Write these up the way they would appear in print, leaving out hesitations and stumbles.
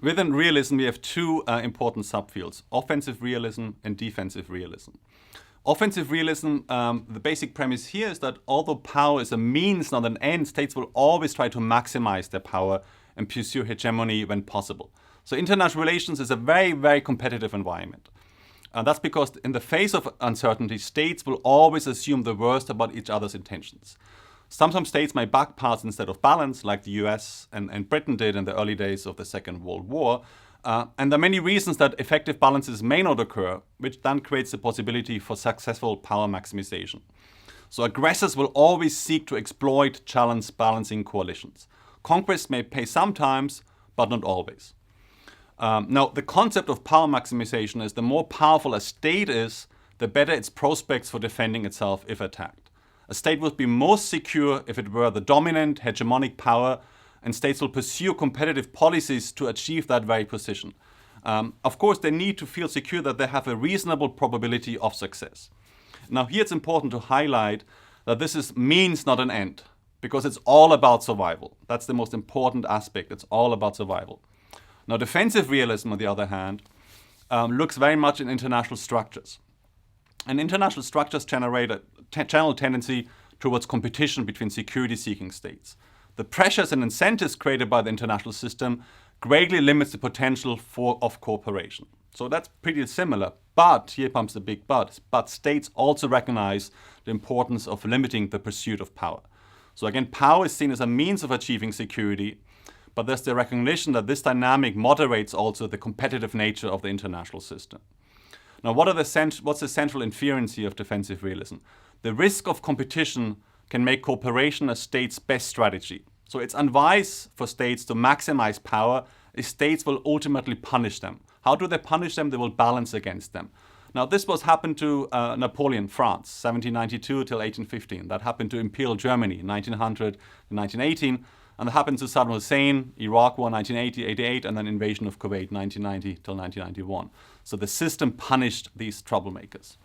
within realism, we have two important subfields: offensive realism and defensive realism. Offensive realism, the basic premise here is that although power is a means, not an end, states will always try to maximize their power and pursue hegemony when possible. So international relations is a very, very competitive environment. That's because in the face of uncertainty, states will always assume the worst about each other's intentions. Sometimes states may back parts instead of balance, like the US and Britain did in the early days of the Second World War. And there are many reasons that effective balances may not occur, which then creates the possibility for successful power maximization. So aggressors will always seek to exploit challenge balancing coalitions. Conquest may pay sometimes, but not always. Now, the concept of power maximization is the more powerful a state is, the better its prospects for defending itself if attacked. A state would be most secure if it were the dominant hegemonic power, and states will pursue competitive policies to achieve that very position. Of course, they need to feel secure that they have a reasonable probability of success. Now, here it's important to highlight that this is means, not an end, because it's all about survival. That's the most important aspect. It's all about survival. Now, defensive realism, on the other hand, looks very much in international structures. And international structures generate a general tendency towards competition between security-seeking states. The pressures and incentives created by the international system greatly limits the potential of cooperation. So that's pretty similar. But, here comes the big but states also recognize the importance of limiting the pursuit of power. So again, power is seen as a means of achieving security, but there's the recognition that this dynamic moderates also the competitive nature of the international system. Now, what's the central inference here of defensive realism? The risk of competition can make cooperation a state's best strategy. So it's unwise for states to maximize power if states will ultimately punish them. How do they punish them? They will balance against them. Now, this was happened to Napoleon, France, 1792 till 1815. That happened to Imperial Germany, 1900 to 1918. And that happened to Saddam Hussein, Iraq War, 1980, 88, and then invasion of Kuwait, 1990 till 1991. So the system punished these troublemakers.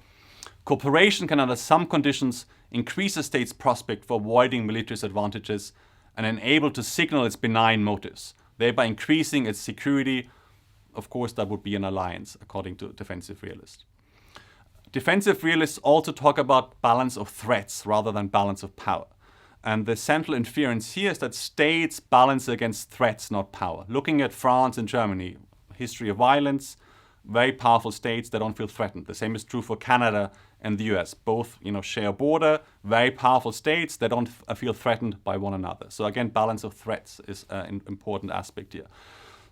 Cooperation can, under some conditions, increase a state's prospect for avoiding military advantages and enable to signal its benign motives, thereby increasing its security. Of course, that would be an alliance, according to defensive realists. Defensive realists also talk about balance of threats rather than balance of power. And the central inference here is that states balance against threats, not power. Looking at France and Germany, history of violence, very powerful states that don't feel threatened. The same is true for Canada and the US. Both, share a border, very powerful states that don't feel threatened by one another. So again, balance of threats is an important aspect here.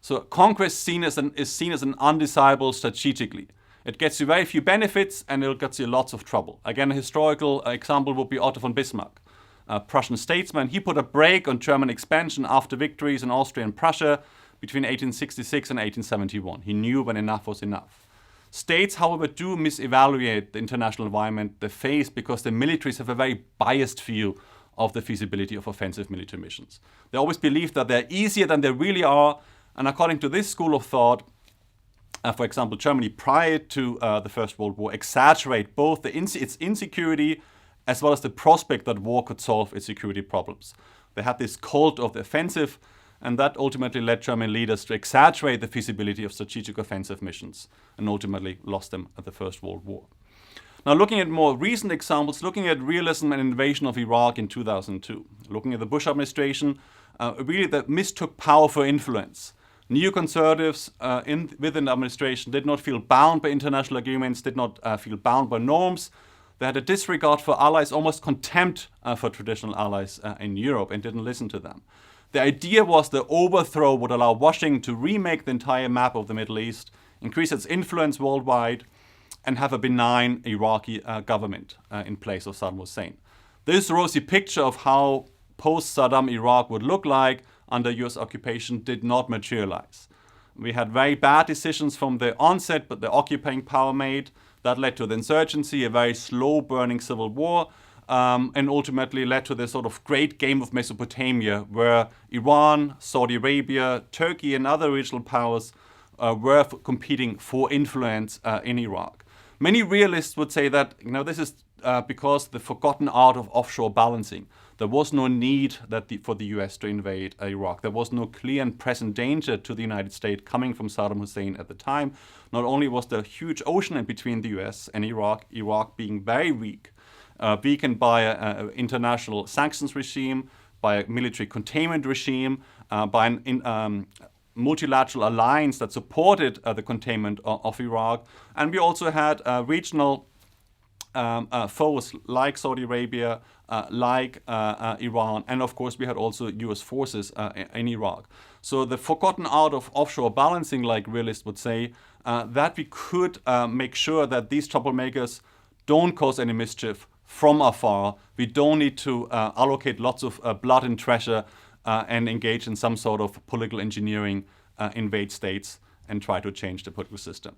So conquest is seen as an undesirable strategically. It gets you very few benefits and it gets you lots of trouble. Again, a historical example would be Otto von Bismarck, a Prussian statesman. He put a brake on German expansion after victories in Austria and Prussia between 1866 and 1871. He knew when enough was enough. States, however, do misevaluate the international environment they face because the militaries have a very biased view of the feasibility of offensive military missions. They always believe that they're easier than they really are, and according to this school of thought, for example, Germany prior to the First World War exaggerate both its insecurity as well as the prospect that war could solve its security problems. They had this cult of the offensive, and that ultimately led German leaders to exaggerate the feasibility of strategic offensive missions and ultimately lost them at the First World War. Now, looking at more recent examples, looking at realism and invasion of Iraq in 2002, looking at the Bush administration, really that mistook power for influence. Neoconservatives within the administration did not feel bound by international agreements, did not feel bound by norms. They had a disregard for allies, almost contempt for traditional allies in Europe, and didn't listen to them. The idea was the overthrow would allow Washington to remake the entire map of the Middle East, increase its influence worldwide, and have a benign Iraqi government in place of Saddam Hussein. This rosy picture of how post-Saddam Iraq would look like under US occupation did not materialize. We had very bad decisions from the onset, but the occupying power made. That led to the insurgency, a very slow-burning civil war, and ultimately led to this sort of great game of Mesopotamia, where Iran, Saudi Arabia, Turkey, and other regional powers were competing for influence in Iraq. Many realists would say that this is because the forgotten art of offshore balancing. There was no need for the US to invade Iraq. There was no clear and present danger to the United States coming from Saddam Hussein at the time. Not only was there a huge ocean in between the US and Iraq being very weak, weakened by an international sanctions regime, by a military containment regime, by an multilateral alliance that supported the containment of Iraq. And we also had regional foes like Saudi Arabia, like Iran, and of course we had also US forces in Iraq. So the forgotten art of offshore balancing, like realists would say, that we could make sure that these troublemakers don't cause any mischief from afar. We don't need to allocate lots of blood and treasure and engage in some sort of political engineering, invade states and try to change the political system.